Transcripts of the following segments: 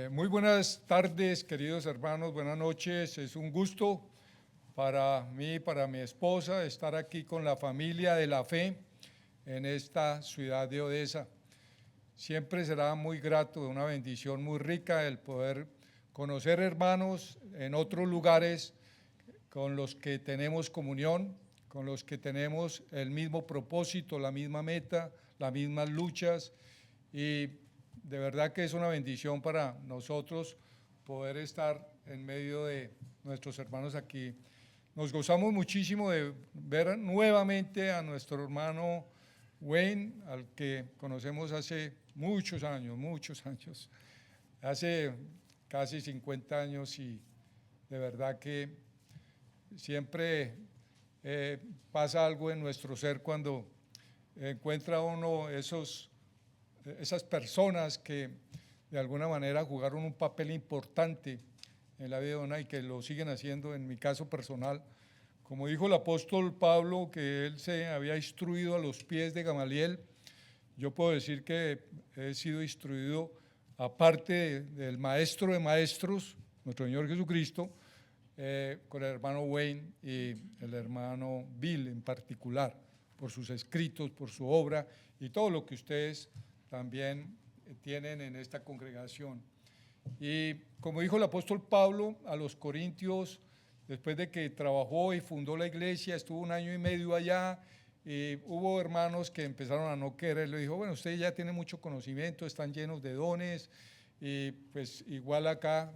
Muy buenas tardes, queridos hermanos, buenas noches. Es un gusto para mí, para mi esposa, estar aquí con la familia de la fe en esta ciudad de Odesa. Siempre será muy grato, una bendición muy rica el poder conocer hermanos en otros lugares con los que tenemos comunión, con los que tenemos el mismo propósito, la misma meta, las mismas luchas, y de verdad que es una bendición para nosotros poder estar en medio de nuestros hermanos aquí. Nos gozamos muchísimo de ver nuevamente a nuestro hermano Wayne, al que conocemos hace muchos años, hace casi 50 años, y de verdad que siempre pasa algo en nuestro ser cuando encuentra uno esas personas que de alguna manera jugaron un papel importante en la vida de una y que lo siguen haciendo. En mi caso personal, como dijo el apóstol Pablo, que él se había instruido a los pies de Gamaliel, yo puedo decir que he sido instruido, aparte del maestro de maestros, nuestro Señor Jesucristo, con el hermano Wayne y el hermano Bill en particular, por sus escritos, por su obra y todo lo que ustedes también tienen en esta congregación. Y como dijo el apóstol Pablo a los Corintios, después de que trabajó y fundó la iglesia, estuvo 1 año y medio allá, y hubo hermanos que empezaron a no querer. Le dijo: bueno, ustedes ya tienen mucho conocimiento, están llenos de dones, y pues igual acá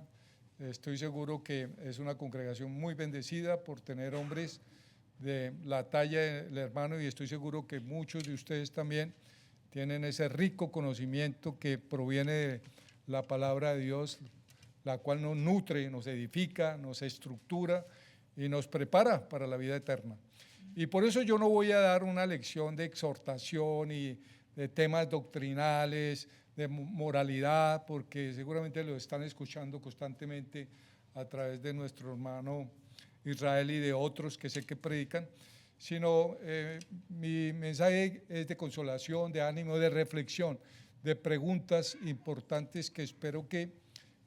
estoy seguro que es una congregación muy bendecida por tener hombres de la talla del hermano, y estoy seguro que muchos de ustedes también tienen ese rico conocimiento que proviene de la palabra de Dios, la cual nos nutre, nos edifica, nos estructura y nos prepara para la vida eterna. Y por eso yo no voy a dar una lección de exhortación y de temas doctrinales, de moralidad, porque seguramente lo están escuchando constantemente a través de nuestro hermano Israel y de otros que sé que predican, sino mi mensaje es de consolación, de ánimo, de reflexión, de preguntas importantes que espero que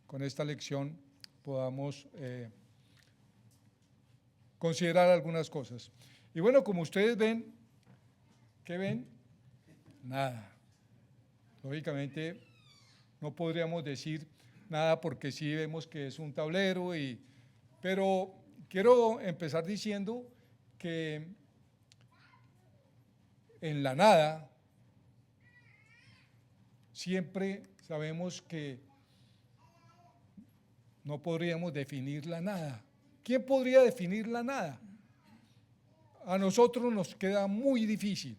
con esta lección podamos considerar algunas cosas. Y bueno, como ustedes ven, ¿qué ven? Nada. Lógicamente no podríamos decir nada porque sí vemos que es un tablero, pero quiero empezar diciendo que en la nada siempre sabemos que no podríamos definir la nada. ¿Quién podría definir la nada? A nosotros nos queda muy difícil,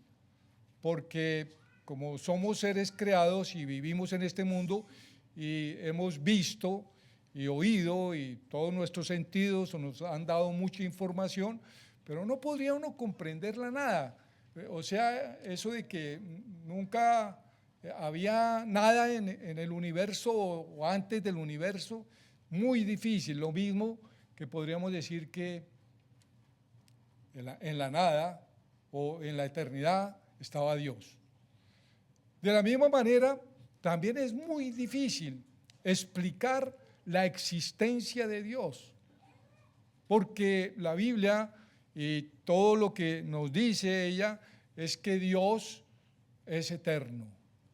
porque como somos seres creados y vivimos en este mundo y hemos visto y oído, y todos nuestros sentidos nos han dado mucha información, pero no podría uno comprender la nada. O sea, eso de que nunca había nada en el universo o antes del universo, muy difícil. Lo mismo que podríamos decir que en la nada o en la eternidad estaba Dios. De la misma manera, también es muy difícil explicar la existencia de Dios, porque la Biblia y todo lo que nos dice ella es que Dios es eterno,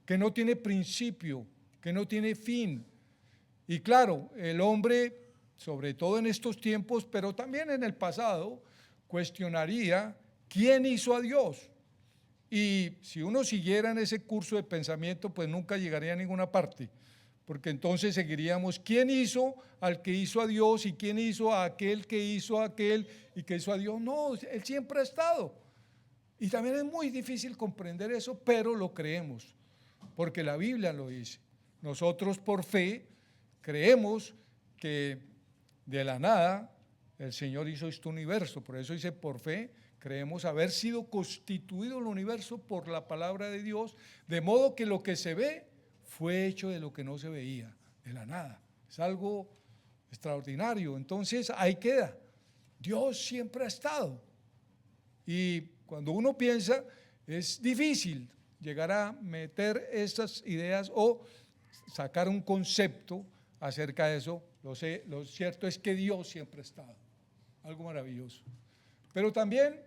que no tiene principio, que no tiene fin. Y claro, el hombre, sobre todo en estos tiempos, pero también en el pasado, cuestionaría quién hizo a Dios. Y si uno siguiera en ese curso de pensamiento, pues nunca llegaría a ninguna parte, porque entonces seguiríamos quién hizo al que hizo a Dios y quién hizo a aquel que hizo a aquel y que hizo a Dios. No, Él siempre ha estado. Y también es muy difícil comprender eso, pero lo creemos, porque la Biblia lo dice. Nosotros por fe creemos que de la nada el Señor hizo este universo. Por eso dice: por fe creemos haber sido constituido el universo por la palabra de Dios, de modo que lo que se ve fue hecho de lo que no se veía, de la nada. Es algo extraordinario. Entonces ahí queda. Dios siempre ha estado. Y cuando uno piensa, es difícil llegar a meter esas ideas o sacar un concepto acerca de eso, lo sé, lo cierto es que Dios siempre ha estado, algo maravilloso. Pero también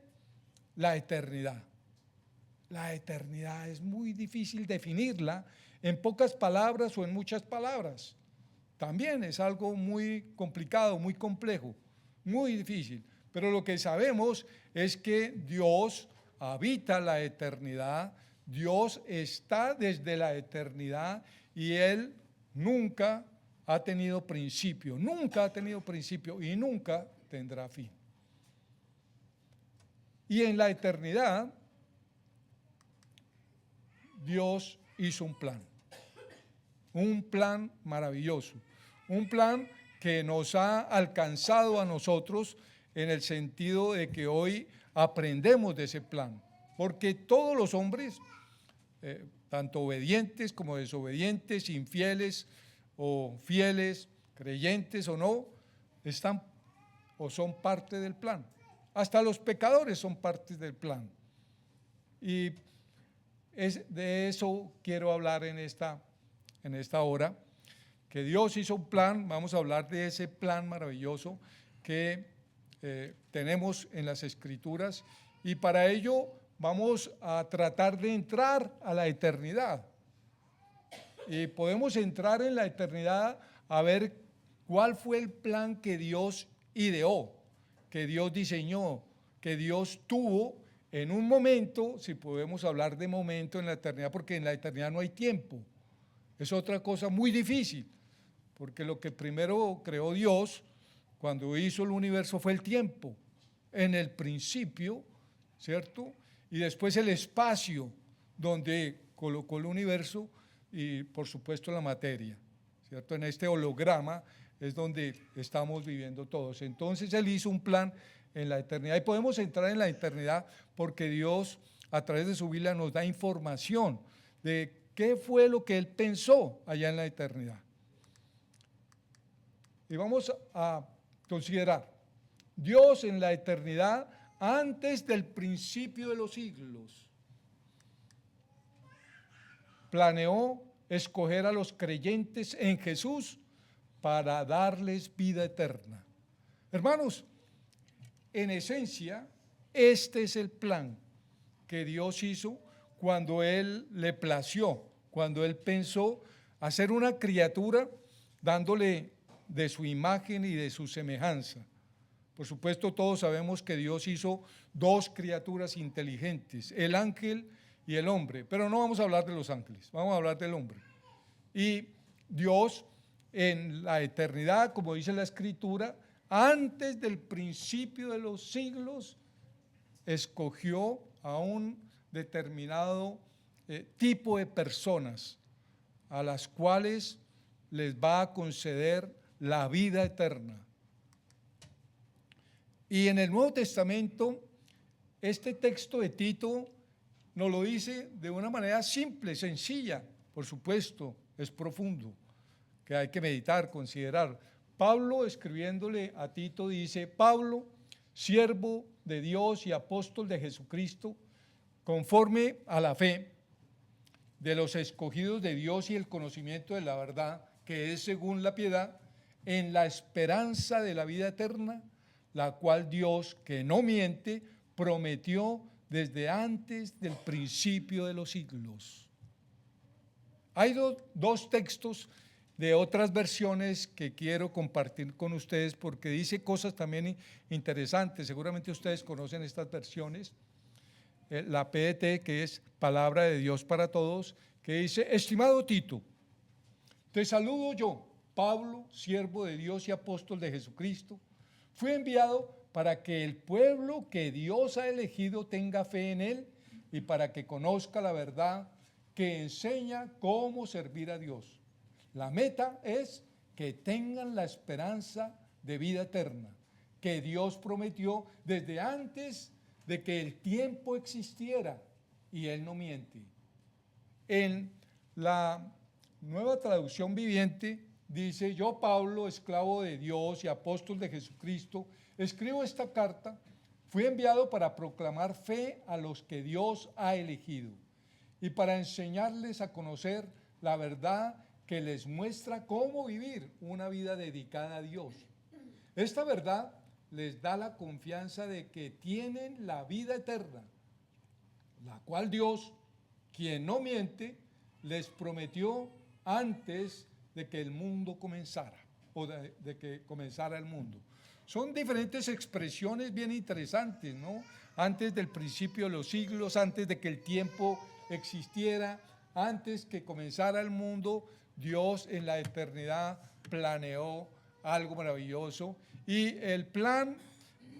la eternidad. La eternidad es muy difícil definirla en pocas palabras o en muchas palabras. También es algo muy complicado, muy complejo, muy difícil. Pero lo que sabemos es que Dios habita la eternidad, Dios está desde la eternidad y Él nunca ha tenido principio y nunca tendrá fin. Y en la eternidad, Dios hizo un plan maravilloso, un plan que nos ha alcanzado a nosotros en el sentido de que hoy aprendemos de ese plan, porque todos los hombres, tanto obedientes como desobedientes, infieles o fieles, creyentes o no, están o son parte del plan. Hasta los pecadores son parte del plan. Y de eso quiero hablar en esta hora, que Dios hizo un plan. Vamos a hablar de ese plan maravilloso que tenemos en las Escrituras, y para ello vamos a tratar de entrar a la eternidad. Y podemos entrar en la eternidad a ver cuál fue el plan que Dios ideó, que Dios diseñó, que Dios tuvo en un momento, si podemos hablar de momento en la eternidad, porque en la eternidad no hay tiempo. Es otra cosa muy difícil, porque lo que primero creó Dios cuando hizo el universo fue el tiempo, en el principio, ¿cierto? Y después el espacio, donde colocó el universo y por supuesto la materia, ¿cierto? En este holograma es donde estamos viviendo todos. Entonces Él hizo un plan en la eternidad, y podemos entrar en la eternidad porque Dios a través de su Biblia nos da información de qué fue lo que Él pensó allá en la eternidad. Y vamos a considerar Dios en la eternidad antes del principio de los siglos. Planeó escoger a los creyentes en Jesús para darles vida eterna. Hermanos, en esencia, este es el plan que Dios hizo cuando Él le plació, cuando Él pensó hacer una criatura dándole de su imagen y de su semejanza. Por supuesto, todos sabemos que Dios hizo dos criaturas inteligentes, el ángel y el hombre, pero no vamos a hablar de los ángeles, vamos a hablar del hombre. Y Dios en la eternidad, como dice la Escritura, antes del principio de los siglos, escogió a un determinado tipo de personas a las cuales les va a conceder la vida eterna. Y en el Nuevo Testamento, este texto de Tito nos lo dice de una manera simple, sencilla, por supuesto, es profundo, que hay que meditar, considerar. Pablo, escribiéndole a Tito, dice: Pablo, siervo de Dios y apóstol de Jesucristo, conforme a la fe de los escogidos de Dios y el conocimiento de la verdad, que es según la piedad, en la esperanza de la vida eterna, la cual Dios, que no miente, prometió desde antes del principio de los siglos. Hay dos textos de otras versiones que quiero compartir con ustedes porque dice cosas también interesantes. Seguramente ustedes conocen estas versiones. La PDT, que es Palabra de Dios para Todos, que dice: estimado Tito, te saludo yo, Pablo, siervo de Dios y apóstol de Jesucristo. Fui enviado para que el pueblo que Dios ha elegido tenga fe en Él y para que conozca la verdad que enseña cómo servir a Dios. La meta es que tengan la esperanza de vida eterna, que Dios prometió desde antes de que el tiempo existiera, y Él no miente. En la Nueva Traducción Viviente dice: yo, Pablo, esclavo de Dios y apóstol de Jesucristo, escribo esta carta. Fui enviado para proclamar fe a los que Dios ha elegido y para enseñarles a conocer la verdad que les muestra cómo vivir una vida dedicada a Dios. Esta verdad les da la confianza de que tienen la vida eterna, la cual Dios, quien no miente, les prometió antes de que el mundo comenzara, o de que comenzara el mundo. Son diferentes expresiones bien interesantes, ¿no? Antes del principio de los siglos, antes de que el tiempo existiera, antes que comenzara el mundo, Dios en la eternidad planeó algo maravilloso, y el plan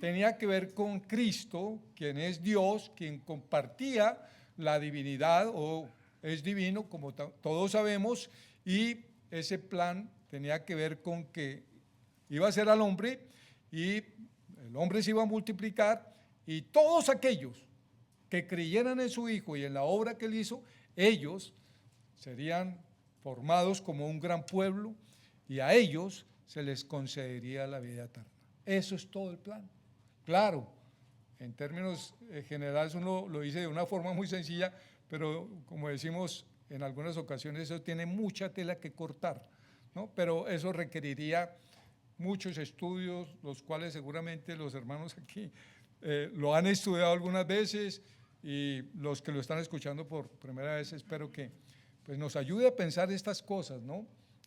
tenía que ver con Cristo, quien es Dios, quien compartía la divinidad, o es divino, como todos sabemos, y ese plan tenía que ver con que iba a ser al hombre, y el hombre se iba a multiplicar, y todos aquellos que creyeran en su Hijo y en la obra que él hizo, ellos serían formados como un gran pueblo, y a ellos se les concedería la vida eterna. Eso es todo el plan. Claro, en términos generales uno lo dice de una forma muy sencilla, pero como decimos en algunas ocasiones, eso tiene mucha tela que cortar, ¿no? Pero eso requeriría muchos estudios, los cuales seguramente los hermanos aquí lo han estudiado algunas veces, y los que lo están escuchando por primera vez, espero que pues, nos ayude a pensar estas cosas, ¿no?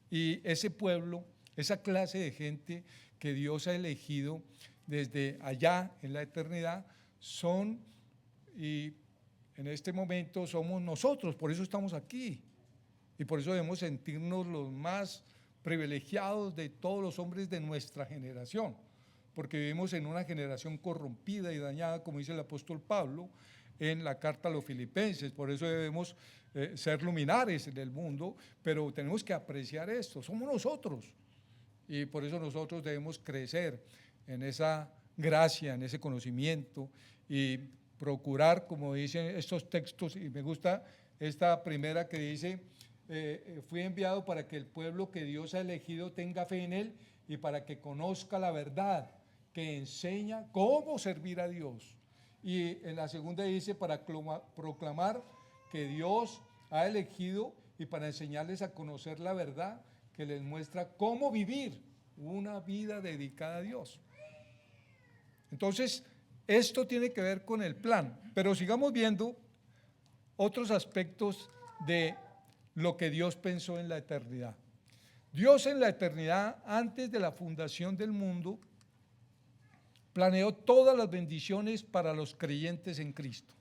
Y ese pueblo, esa clase de gente que Dios ha elegido desde allá en la eternidad, son, y en este momento somos nosotros, por eso estamos aquí, y por eso debemos sentirnos los más privilegiados de todos los hombres de nuestra generación, porque vivimos en una generación corrompida y dañada, como dice el apóstol Pablo en la carta a los Filipenses. Por eso debemos ser luminares en el mundo, pero tenemos que apreciar esto, somos nosotros, y por eso nosotros debemos crecer en esa gracia, en ese conocimiento, y procurar, como dicen estos textos, y me gusta esta primera que dice, fui enviado para que el pueblo que Dios ha elegido tenga fe en él, y para que conozca la verdad que enseña cómo servir a Dios. Y en la segunda dice, para proclamar que Dios ha elegido, y para enseñarles a conocer la verdad que les muestra cómo vivir una vida dedicada a Dios. Entonces, esto tiene que ver con el plan, pero sigamos viendo otros aspectos de lo que Dios pensó en la eternidad. Dios en la eternidad, antes de la fundación del mundo, planeó todas las bendiciones para los creyentes en Cristo.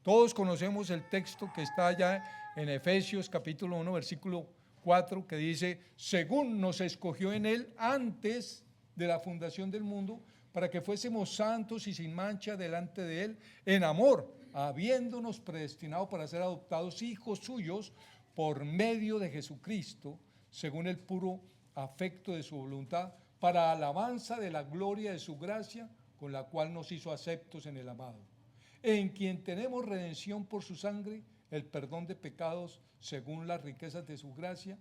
Todos conocemos el texto que está allá en Efesios capítulo 1, versículo 4, que dice, según nos escogió en él antes de la fundación del mundo, para que fuésemos santos y sin mancha delante de él, en amor, habiéndonos predestinado para ser adoptados hijos suyos por medio de Jesucristo, según el puro afecto de su voluntad, para alabanza de la gloria de su gracia, con la cual nos hizo aceptos en el amado, en quien tenemos redención por su sangre, el perdón de pecados según las riquezas de su gracia,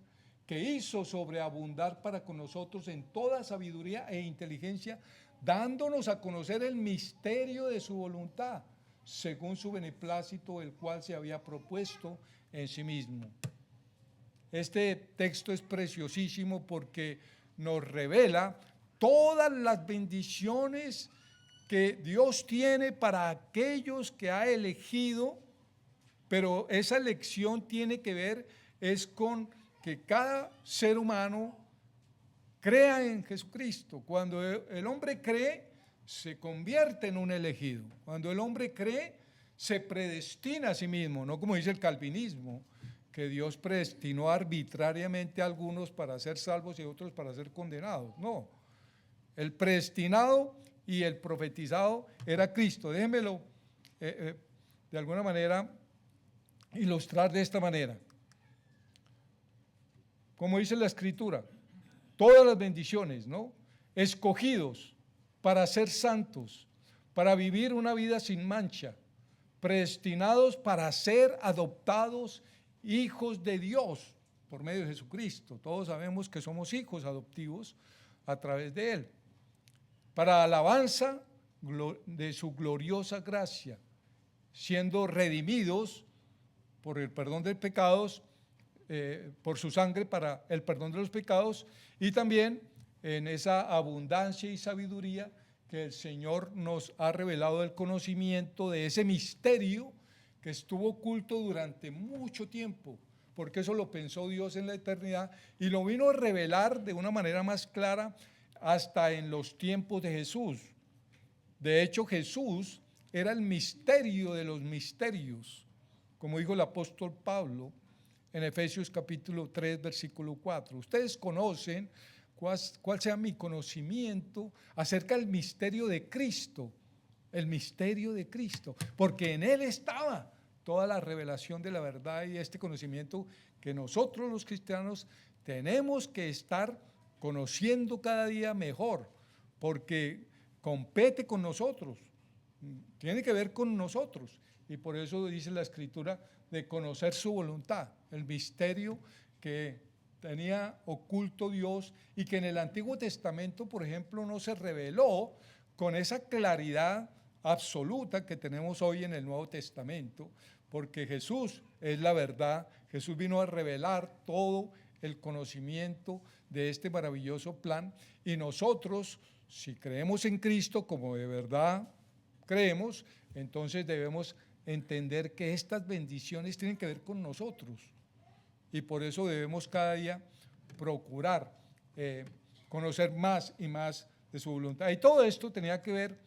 que hizo sobreabundar para con nosotros en toda sabiduría e inteligencia, dándonos a conocer el misterio de su voluntad, según su beneplácito, el cual se había propuesto en sí mismo. Este texto es preciosísimo porque nos revela todas las bendiciones que Dios tiene para aquellos que ha elegido, pero esa elección tiene que ver es con que cada ser humano crea en Jesucristo. Cuando el hombre cree, se convierte en un elegido. Cuando el hombre cree, se predestina a sí mismo, no como dice el calvinismo, que Dios predestinó arbitrariamente a algunos para ser salvos y otros para ser condenados. No, el predestinado y el profetizado era Cristo. Déjenmelo de alguna manera ilustrar de esta manera. Como dice la Escritura, todas las bendiciones, ¿no? Escogidos para ser santos, para vivir una vida sin mancha, predestinados para ser adoptados hijos de Dios por medio de Jesucristo. Todos sabemos que somos hijos adoptivos a través de Él, para alabanza de su gloriosa gracia, siendo redimidos por el perdón de pecados por su sangre para el perdón de los pecados, y también en esa abundancia y sabiduría que el Señor nos ha revelado el conocimiento de ese misterio que estuvo oculto durante mucho tiempo, porque eso lo pensó Dios en la eternidad y lo vino a revelar de una manera más clara hasta en los tiempos de Jesús. De hecho, Jesús era el misterio de los misterios, como dijo el apóstol Pablo en Efesios capítulo 3, versículo 4. Ustedes conocen cuál sea mi conocimiento acerca del misterio de Cristo, el misterio de Cristo, porque en Él estaba toda la revelación de la verdad y este conocimiento que nosotros los cristianos tenemos que estar conociendo cada día mejor, porque compete con nosotros, tiene que ver con nosotros, y por eso dice la Escritura de conocer su voluntad, el misterio que tenía oculto Dios y que en el Antiguo Testamento, por ejemplo, no se reveló con esa claridad absoluta que tenemos hoy en el Nuevo Testamento, porque Jesús es la verdad. Jesús vino a revelar todo el conocimiento de este maravilloso plan, y nosotros, si creemos en Cristo, como de verdad creemos, entonces debemos entender que estas bendiciones tienen que ver con nosotros, y por eso debemos cada día procurar conocer más y más de su voluntad. Y todo esto tenía que ver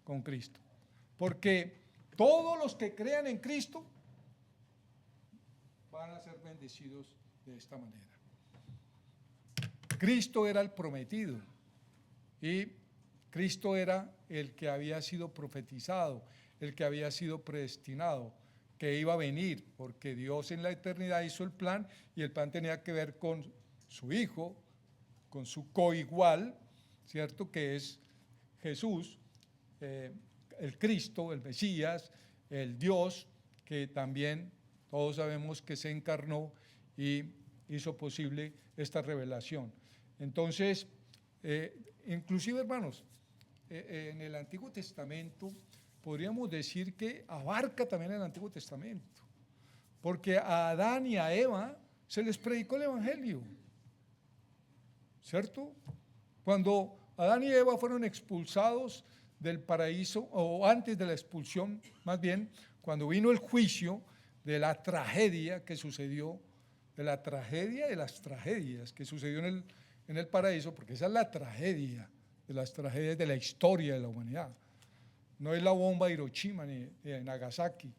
con Cristo, porque todos los que crean en Cristo van a ser bendecidos de esta manera. Cristo era el prometido y Cristo era el que había sido profetizado, el que había sido predestinado, que iba a venir, porque Dios en la eternidad hizo el plan, y el plan tenía que ver con su Hijo, con su coigual, ¿cierto? Que es Jesús, el Cristo, el Mesías, el Dios, que también todos sabemos que se encarnó y hizo posible esta revelación. Entonces, inclusive, hermanos, en el Antiguo Testamento podríamos decir que abarca también el Antiguo Testamento, porque a Adán y a Eva se les predicó el Evangelio, ¿cierto? Cuando Adán y Eva fueron expulsados del paraíso, o antes de la expulsión, más bien, cuando vino el juicio de la tragedia que sucedió, de la tragedia de las tragedias que sucedió en el paraíso, porque esa es la tragedia de las tragedias de la historia de la humanidad. No es la bomba de Hiroshima ni de Nagasaki,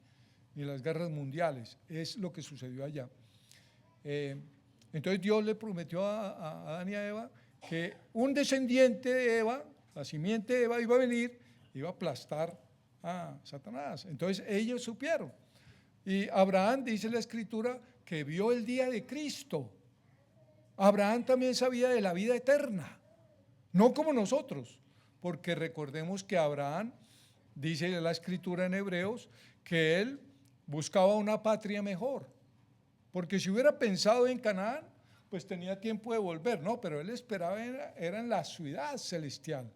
ni las guerras mundiales, es lo que sucedió allá. Entonces Dios le prometió a Adán y a Eva que un descendiente de Eva, la simiente de Eva, iba a venir, iba a aplastar a Satanás. Entonces ellos supieron. Y Abraham, dice la Escritura, que vio el día de Cristo. Abraham también sabía de la vida eterna, no como nosotros, porque recordemos que Abraham, dice la Escritura en Hebreos, que él buscaba una patria mejor, porque si hubiera pensado en Canaán, pues tenía tiempo de volver, no, pero él esperaba era en la ciudad celestial,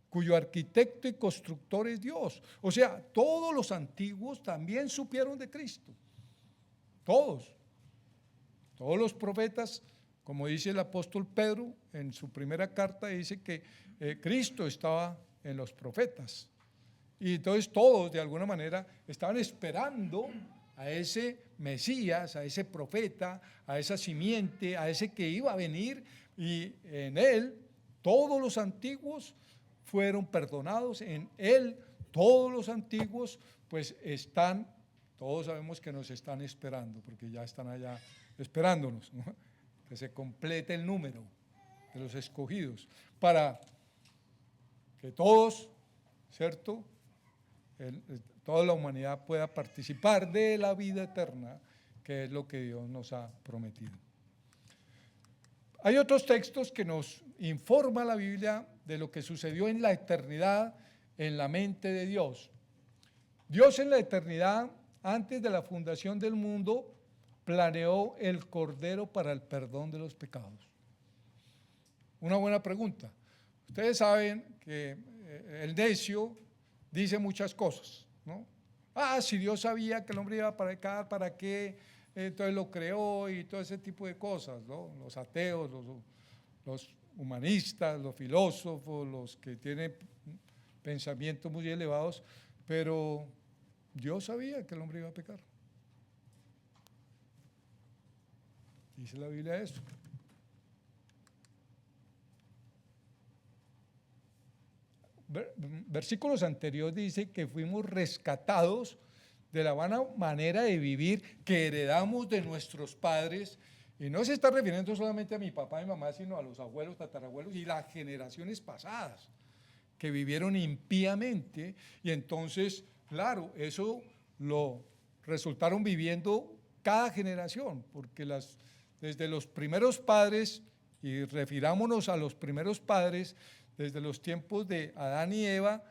cuyo arquitecto y constructor es Dios. O sea, todos los antiguos también supieron de Cristo, todos los profetas, como dice el apóstol Pedro en su primera carta, dice que Cristo estaba en los profetas. Y entonces todos de alguna manera estaban esperando a ese Mesías, a ese profeta, a esa simiente, a ese que iba a venir, y en él todos los antiguos fueron perdonados, en él todos los antiguos pues están, todos sabemos que nos están esperando, porque ya están allá esperándonos, ¿no? Que se complete el número de los escogidos, para que todos, ¿cierto?, toda la humanidad pueda participar de la vida eterna, que es lo que Dios nos ha prometido. Hay otros textos que nos informa la Biblia de lo que sucedió en la eternidad en la mente de Dios. Dios en la eternidad, antes de la fundación del mundo, planeó el Cordero para el perdón de los pecados. Una buena pregunta. Ustedes saben que el necio dice muchas cosas, ¿no? Si Dios sabía que el hombre iba a pecar, ¿para qué entonces lo creó y todo ese tipo de cosas, ¿no? Los ateos, los humanistas, los filósofos, los que tienen pensamientos muy elevados, pero Dios sabía que el hombre iba a pecar. Dice la Biblia eso. Versículos anteriores dice que fuimos rescatados de la vana manera de vivir que heredamos de nuestros padres, y no se está refiriendo solamente a mi papá y mamá, sino a los abuelos, tatarabuelos y las generaciones pasadas que vivieron impíamente, y entonces, claro, eso lo resultaron viviendo cada generación, porque desde los primeros padres, y refirámonos a los primeros padres, desde los tiempos de Adán y Eva,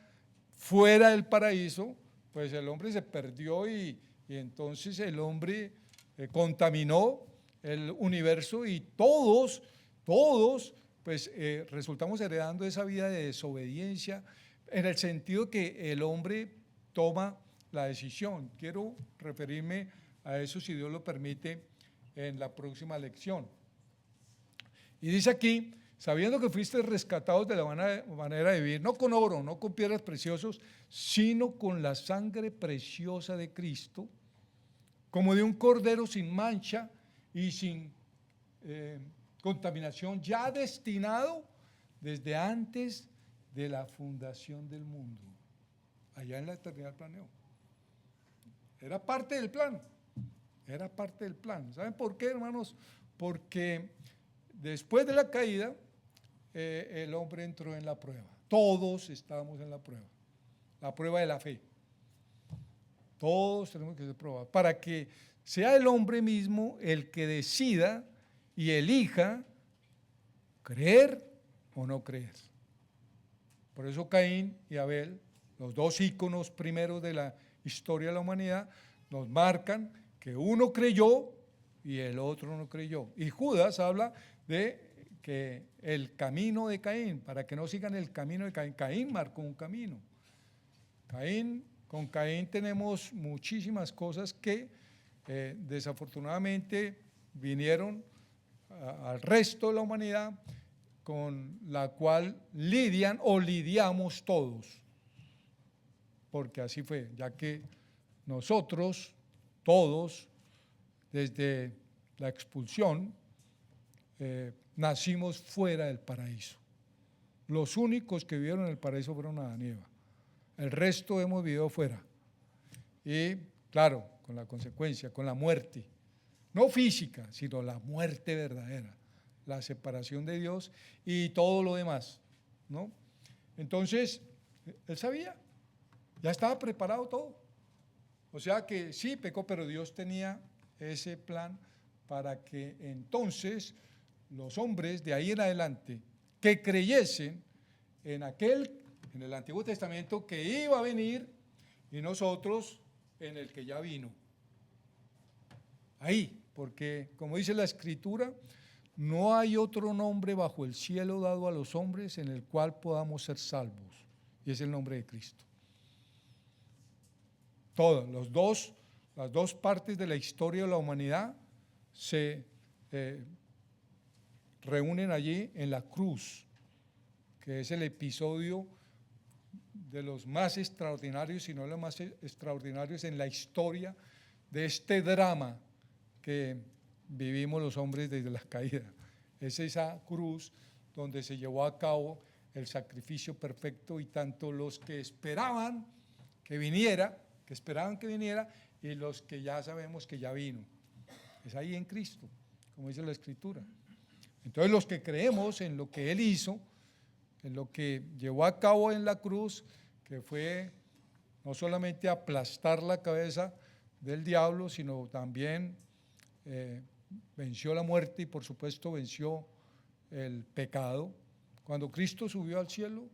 fuera del paraíso, pues el hombre se perdió y entonces el hombre contaminó el universo y todos, pues resultamos heredando esa vida de desobediencia en el sentido que el hombre toma la decisión. Quiero referirme a eso, si Dios lo permite, en la próxima lección. Y dice aquí, sabiendo que fuiste rescatados de la manera de vivir, no con oro, no con piedras preciosas, sino con la sangre preciosa de Cristo, como de un cordero sin mancha y sin contaminación, ya destinado desde antes de la fundación del mundo. Allá en la eternidad planeó. Era parte del plan. Era parte del plan. ¿Saben por qué, hermanos? Porque después de la caída, el hombre entró en la prueba. Todos estamos en la prueba de la fe. Todos tenemos que ser probados, para que sea el hombre mismo el que decida y elija creer o no creer. Por eso Caín y Abel, los dos íconos primeros de la historia de la humanidad, nos marcan que uno creyó y el otro no creyó. Y Judas habla de que el camino de Caín, para que no sigan el camino de Caín. Caín marcó un camino. Con Caín tenemos muchísimas cosas que desafortunadamente vinieron al resto de la humanidad, con la cual lidian o lidiamos todos, porque así fue, ya que nosotros, todos, desde la expulsión, nacimos fuera del paraíso. Los únicos que vivieron en el paraíso fueron Adán y Eva. El resto hemos vivido fuera. Y claro, con la consecuencia, con la muerte, no física, sino la muerte verdadera, la separación de Dios y todo lo demás, ¿no? Entonces, él sabía, ya estaba preparado todo. O sea que sí pecó, pero Dios tenía ese plan para que entonces los hombres de ahí en adelante que creyesen en el Antiguo Testamento que iba a venir, y nosotros en el que ya vino. Ahí, porque como dice la Escritura, no hay otro nombre bajo el cielo dado a los hombres en el cual podamos ser salvos, y es el nombre de Cristo. Todas, las dos partes de la historia de la humanidad se reúnen allí en la cruz, que es el episodio de los más extraordinarios, si no los más extraordinarios en la historia de este drama que vivimos los hombres desde la caída. Es esa cruz donde se llevó a cabo el sacrificio perfecto, y tanto los que esperaban que viniera, y los que ya sabemos que ya vino. Es ahí en Cristo, como dice la Escritura. Entonces los que creemos en lo que Él hizo, en lo que llevó a cabo en la cruz, que fue no solamente aplastar la cabeza del diablo, sino también venció la muerte y por supuesto venció el pecado. Cuando Cristo subió al cielo,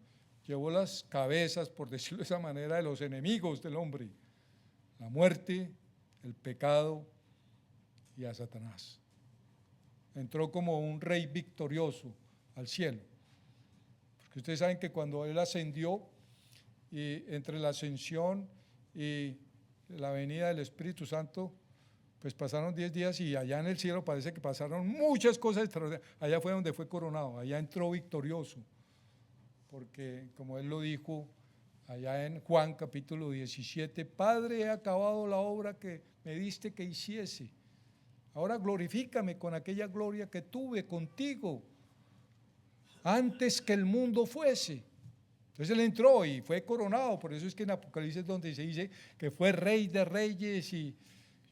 llevó las cabezas, por decirlo de esa manera, de los enemigos del hombre, la muerte, el pecado y a Satanás. Entró como un rey victorioso al cielo. Porque ustedes saben que cuando Él ascendió, y entre la ascensión y la venida del Espíritu Santo, pues pasaron 10 días y allá en el cielo parece que pasaron muchas cosas extraordinarias. Allá fue donde fue coronado, allá entró victorioso, porque como él lo dijo allá en Juan capítulo 17, Padre, he acabado la obra que me diste que hiciese. Ahora glorifícame con aquella gloria que tuve contigo antes que el mundo fuese. Entonces él entró y fue coronado, por eso es que en Apocalipsis es donde se dice que fue Rey de Reyes, y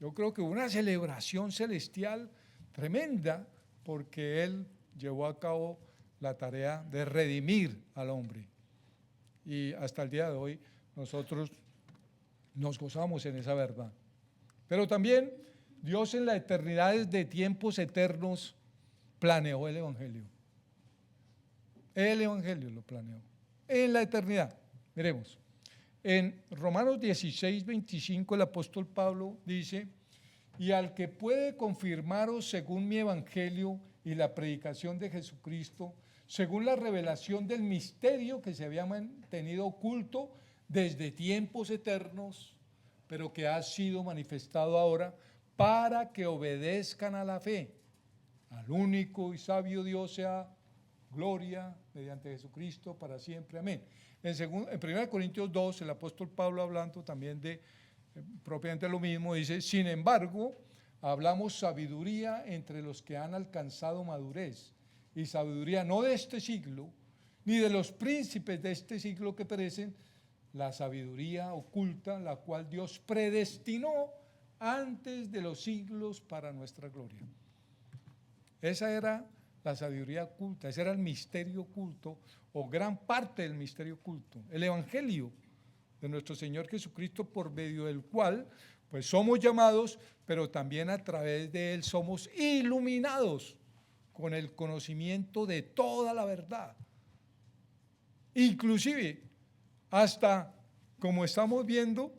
yo creo que una celebración celestial tremenda, porque él llevó a cabo la tarea de redimir al hombre. Y hasta el día de hoy nosotros nos gozamos en esa verdad. Pero también Dios en la eternidad, desde tiempos eternos, planeó el Evangelio. El Evangelio lo planeó en la eternidad. Miremos, en Romanos 16, 25 el apóstol Pablo dice: y al que puede confirmaros según mi Evangelio y la predicación de Jesucristo, según la revelación del misterio que se había mantenido oculto desde tiempos eternos, pero que ha sido manifestado ahora para que obedezcan a la fe. Al único y sabio Dios sea gloria mediante Jesucristo para siempre. Amén. En 1 Corintios 2, el apóstol Pablo, hablando también de propiamente lo mismo, dice: sin embargo, hablamos sabiduría entre los que han alcanzado madurez, y sabiduría no de este siglo, ni de los príncipes de este siglo que perecen, la sabiduría oculta, la cual Dios predestinó antes de los siglos para nuestra gloria. Esa era la sabiduría oculta, ese era el misterio oculto, o gran parte del misterio oculto, el Evangelio de nuestro Señor Jesucristo, por medio del cual pues somos llamados, pero también a través de él somos iluminados con el conocimiento de toda la verdad. Inclusive, hasta como estamos viendo,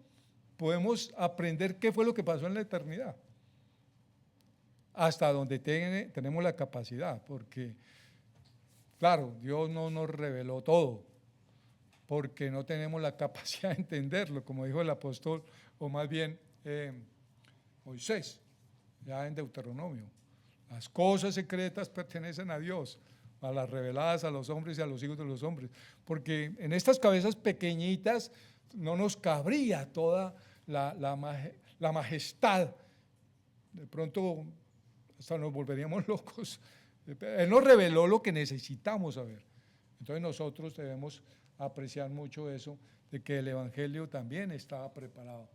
podemos aprender qué fue lo que pasó en la eternidad, hasta donde tenemos la capacidad, porque claro, Dios no nos reveló todo, porque no tenemos la capacidad de entenderlo, como dijo el apóstol, o más bien Moisés, ya en Deuteronomio. Las cosas secretas pertenecen a Dios, a las reveladas a los hombres y a los hijos de los hombres, porque en estas cabezas pequeñitas no nos cabría toda la majestad. De pronto hasta nos volveríamos locos. Él nos reveló lo que necesitamos saber. Entonces nosotros debemos apreciar mucho eso, de que el Evangelio también estaba preparado,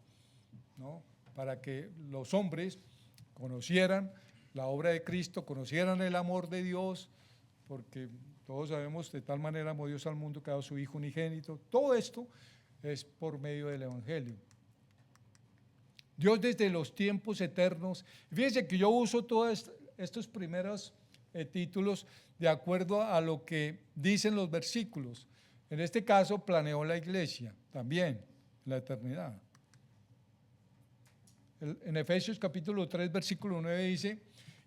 ¿no?, para que los hombres conocieran la obra de Cristo, conocieran el amor de Dios, porque todos sabemos, de tal manera amó Dios al mundo que ha dado su Hijo unigénito. Todo esto es por medio del Evangelio. Dios desde los tiempos eternos, fíjense que yo uso todos estos primeros títulos de acuerdo a lo que dicen los versículos. En este caso planeó la iglesia también, la eternidad. En Efesios capítulo 3, versículo 9 dice: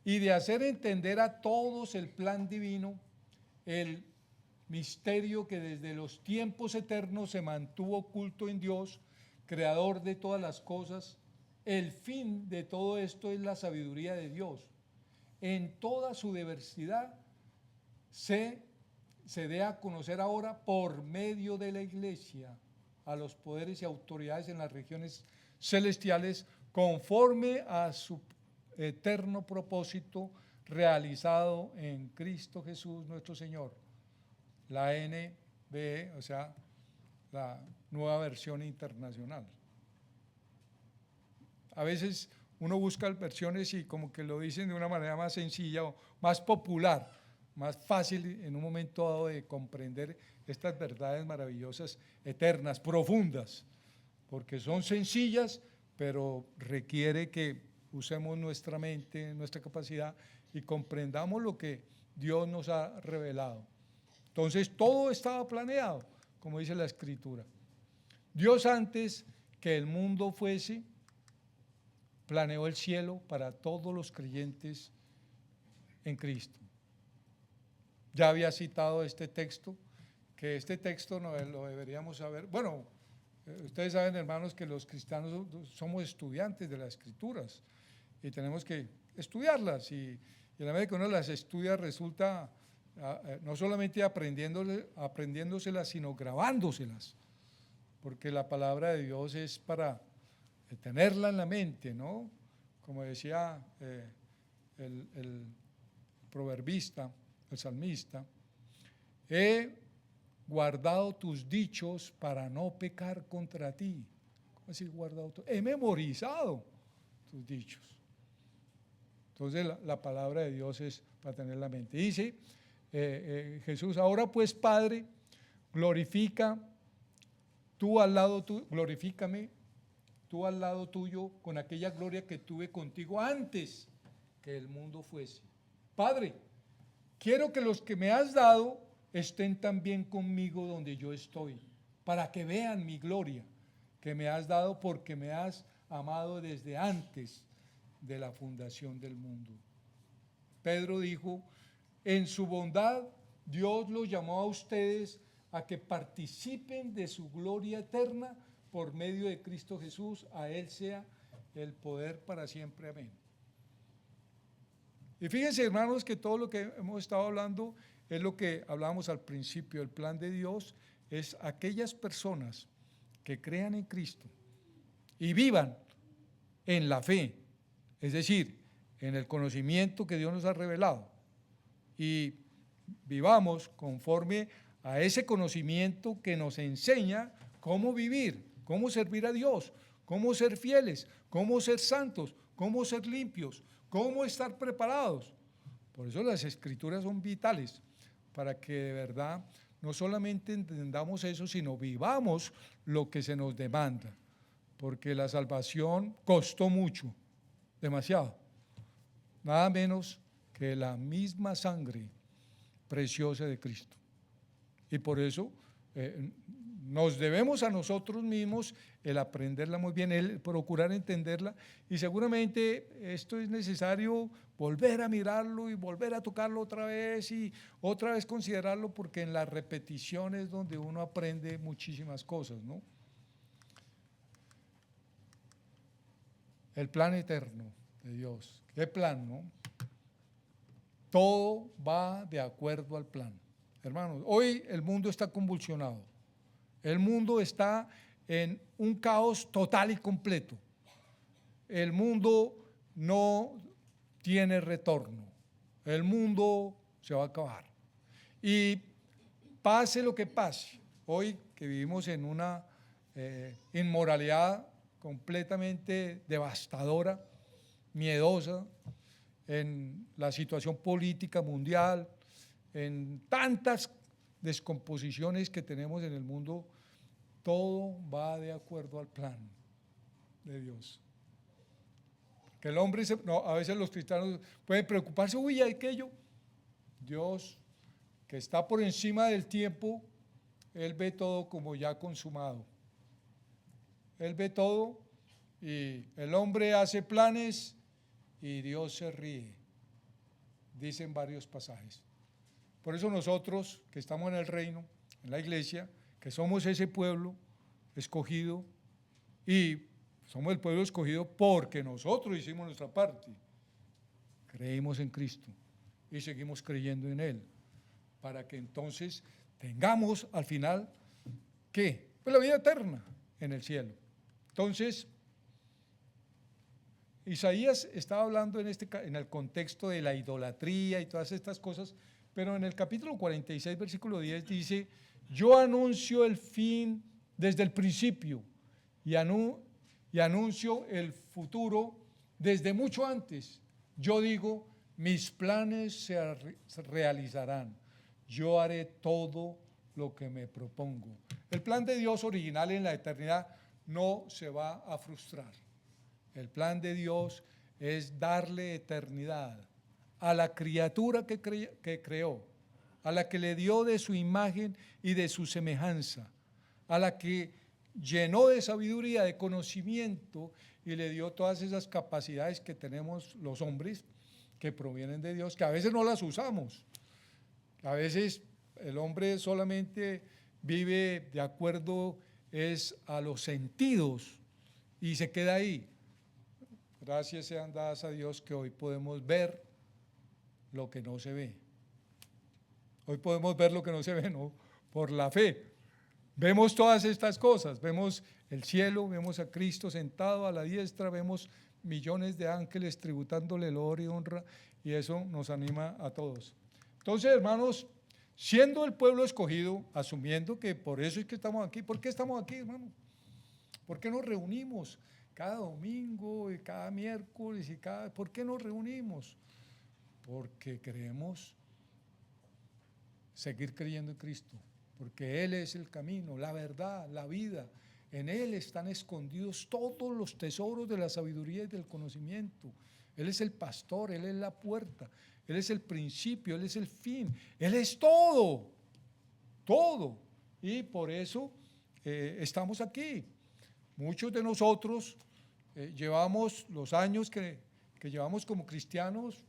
y de hacer entender a todos el plan divino, el misterio que desde los tiempos eternos se mantuvo oculto en Dios, creador de todas las cosas. El fin de todo esto es la sabiduría de Dios. En toda su diversidad se dé a conocer ahora por medio de la iglesia a los poderes y autoridades en las regiones celestiales, conforme a su eterno propósito realizado en Cristo Jesús nuestro Señor. La NBE, o sea, la Nueva Versión Internacional. A veces uno busca versiones y como que lo dicen de una manera más sencilla o más popular, más fácil en un momento dado de comprender estas verdades maravillosas, eternas, profundas, porque son sencillas, pero requiere que usemos nuestra mente, nuestra capacidad y comprendamos lo que Dios nos ha revelado. Entonces todo estaba planeado, como dice la Escritura. Dios, antes que el mundo fuese, planeó el cielo para todos los creyentes en Cristo. Ya había citado este texto, que este texto no lo deberíamos saber. Bueno, ustedes saben, hermanos, que los cristianos somos estudiantes de las Escrituras, y tenemos que estudiarlas. Y en la medida que uno las estudia resulta no solamente aprendiéndoselas, sino grabándoselas, porque la palabra de Dios es para tenerla en la mente, ¿no? Como decía el proverbista, el salmista, he guardado tus dichos para no pecar contra ti. ¿Cómo así guardado? He memorizado tus dichos. Entonces la palabra de Dios es para tener en la mente. Dice Jesús, ahora pues Padre, glorifícame tú al lado tuyo con aquella gloria que tuve contigo antes que el mundo fuese. Padre, quiero que los que me has dado estén también conmigo donde yo estoy, para que vean mi gloria que me has dado porque me has amado desde antes de la fundación del mundo. Pedro dijo, en su bondad Dios los llamó a ustedes a que participen de su gloria eterna por medio de Cristo Jesús. A Él sea el poder para siempre. Amén. Y fíjense, hermanos, que todo lo que hemos estado hablando es lo que hablábamos al principio. El plan de Dios es aquellas personas que crean en Cristo y vivan en la fe, es decir, en el conocimiento que Dios nos ha revelado, y vivamos conforme a ese conocimiento que nos enseña cómo vivir, cómo servir a Dios, cómo ser fieles, cómo ser santos, cómo ser limpios, cómo estar preparados. Por eso las Escrituras son vitales, para que de verdad no solamente entendamos eso, sino vivamos lo que se nos demanda, porque la salvación costó mucho, demasiado, nada menos que la misma sangre preciosa de Cristo. Y por eso nos debemos a nosotros mismos el aprenderla muy bien, el procurar entenderla, y seguramente esto es necesario volver a mirarlo y volver a tocarlo otra vez y otra vez considerarlo, porque en la repetición es donde uno aprende muchísimas cosas, ¿no? El plan eterno de Dios. ¿Qué plan, no? Todo va de acuerdo al plan. Hermanos, hoy el mundo está convulsionado. El mundo está en un caos total y completo. El mundo no tiene retorno. El mundo se va a acabar. Y pase lo que pase, hoy que vivimos en una inmoralidad completamente devastadora, miedosa, en la situación política mundial, en tantas descomposiciones que tenemos en el mundo, todo va de acuerdo al plan de Dios. Que el hombre, a veces los cristianos pueden preocuparse, uy, hay aquello. Dios, que está por encima del tiempo, Él ve todo como ya consumado. Él ve todo, y el hombre hace planes y Dios se ríe, dicen varios pasajes. Por eso nosotros que estamos en el reino, en la iglesia, que somos ese pueblo escogido, y somos el pueblo escogido porque nosotros hicimos nuestra parte, creímos en Cristo y seguimos creyendo en Él, para que entonces tengamos al final, ¿qué? Pues la vida eterna en el cielo. Entonces, Isaías estaba hablando en el contexto de la idolatría y todas estas cosas, pero en el capítulo 46, versículo 10 dice, yo anuncio el fin desde el principio y anuncio el futuro desde mucho antes. Yo digo, mis planes se realizarán, yo haré todo lo que me propongo. El plan de Dios original en la eternidad no se va a frustrar. El plan de Dios es darle eternidad a la criatura que creó, a la que le dio de su imagen y de su semejanza, a la que llenó de sabiduría, de conocimiento, y le dio todas esas capacidades que tenemos los hombres, que provienen de Dios, que a veces no las usamos. A veces el hombre solamente vive de acuerdo a los sentidos y se queda ahí. gracias sean dadas a Dios que hoy podemos ver lo que no se ve. Hoy podemos ver lo que no se ve, ¿no? Por la fe. Vemos todas estas cosas, vemos el cielo, vemos a Cristo sentado a la diestra, vemos millones de ángeles tributándole gloria y honra, y eso nos anima a todos. Entonces, hermanos, siendo el pueblo escogido, asumiendo que por eso es que estamos aquí, ¿por qué estamos aquí, hermano? ¿Por qué nos reunimos cada domingo y cada miércoles ¿por qué nos reunimos? Porque queremos seguir creyendo en Cristo, porque Él es el camino, la verdad, la vida. En Él están escondidos todos los tesoros de la sabiduría y del conocimiento. Él es el pastor, Él es la puerta, Él es el principio, Él es el fin, Él es todo, todo. Y por eso estamos aquí. Muchos de nosotros llevamos los años que llevamos como cristianos,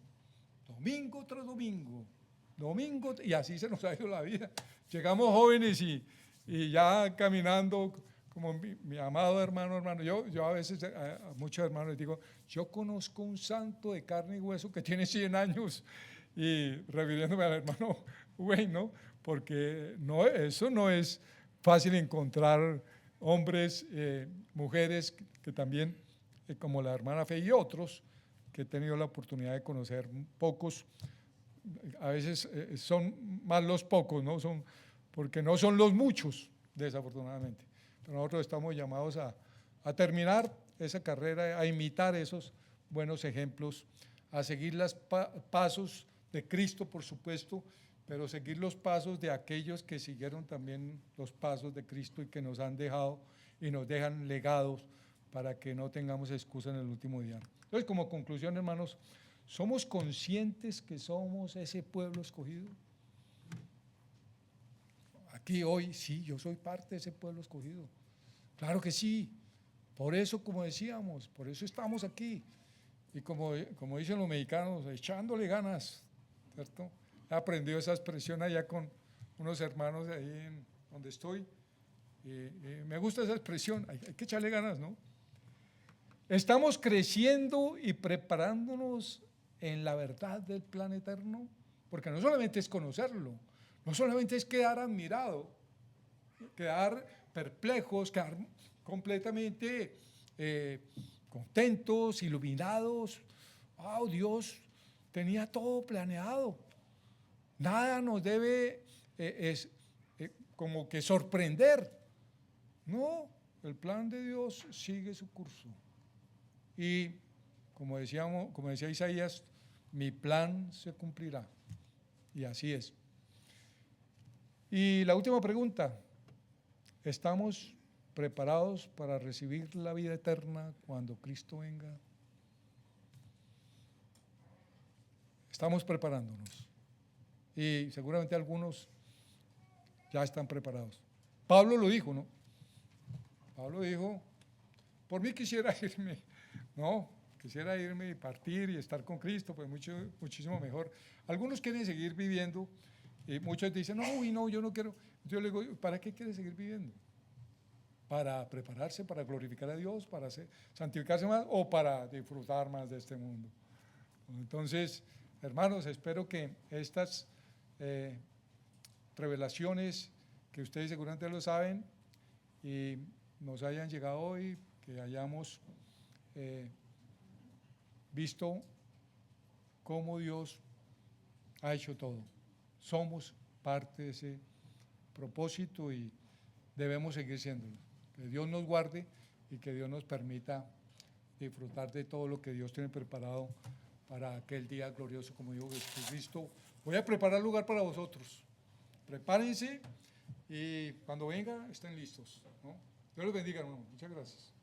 domingo tras domingo, y así se nos ha ido la vida. Llegamos jóvenes y ya caminando como mi amado hermano. Yo a veces a muchos hermanos les digo, yo conozco un santo de carne y hueso que tiene 100 años, y refiriéndome al hermano Wayne, ¿no? Porque eso no es fácil encontrar hombres, mujeres que también, como la hermana Fe y otros, que he tenido la oportunidad de conocer, pocos, a veces son más los pocos, ¿no? Porque no son los muchos, desafortunadamente. Pero nosotros estamos llamados a terminar esa carrera, a imitar esos buenos ejemplos, a seguir los pasos de Cristo, por supuesto, pero seguir los pasos de aquellos que siguieron también los pasos de Cristo y que nos han dejado y nos dejan legados para que no tengamos excusa en el último día. Entonces, como conclusión, hermanos, ¿somos conscientes que somos ese pueblo escogido? Aquí hoy, sí, yo soy parte de ese pueblo escogido. Claro que sí. Por eso, como decíamos, por eso estamos aquí. Y como dicen los mexicanos, echándole ganas, ¿cierto? He aprendido esa expresión allá con unos hermanos de ahí donde estoy. Me gusta esa expresión, hay que echarle ganas, ¿no? Estamos creciendo y preparándonos en la verdad del plan eterno, porque no solamente es conocerlo, no solamente es quedar admirado, quedar perplejos, quedar completamente contentos, iluminados. ¡Wow! Dios tenía todo planeado. Nada nos debe como que sorprender. No, el plan de Dios sigue su curso. Y como decía Isaías, mi plan se cumplirá. Y así es. Y la última pregunta, ¿estamos preparados para recibir la vida eterna cuando Cristo venga? Estamos preparándonos. Y seguramente algunos ya están preparados. Pablo lo dijo, ¿no? Pablo dijo, por mí quisiera irme, ¿no? Quisiera irme y partir y estar con Cristo, pues muchísimo mejor. Algunos quieren seguir viviendo y muchos dicen, no, yo no quiero. Yo le digo, ¿para qué quiere seguir viviendo? ¿Para prepararse, para glorificar a Dios, para santificarse más o para disfrutar más de este mundo? Entonces, hermanos, espero que estas revelaciones, que ustedes seguramente lo saben, y nos hayan llegado hoy, que hayamos visto cómo Dios ha hecho todo. Somos parte de ese propósito y debemos seguir siéndolo. Que Dios nos guarde y que Dios nos permita disfrutar de todo lo que Dios tiene preparado para aquel día glorioso, como dijo Jesucristo. Voy a preparar lugar para vosotros. Prepárense y cuando venga estén listos, ¿no? Dios los bendiga, hermano. Muchas gracias.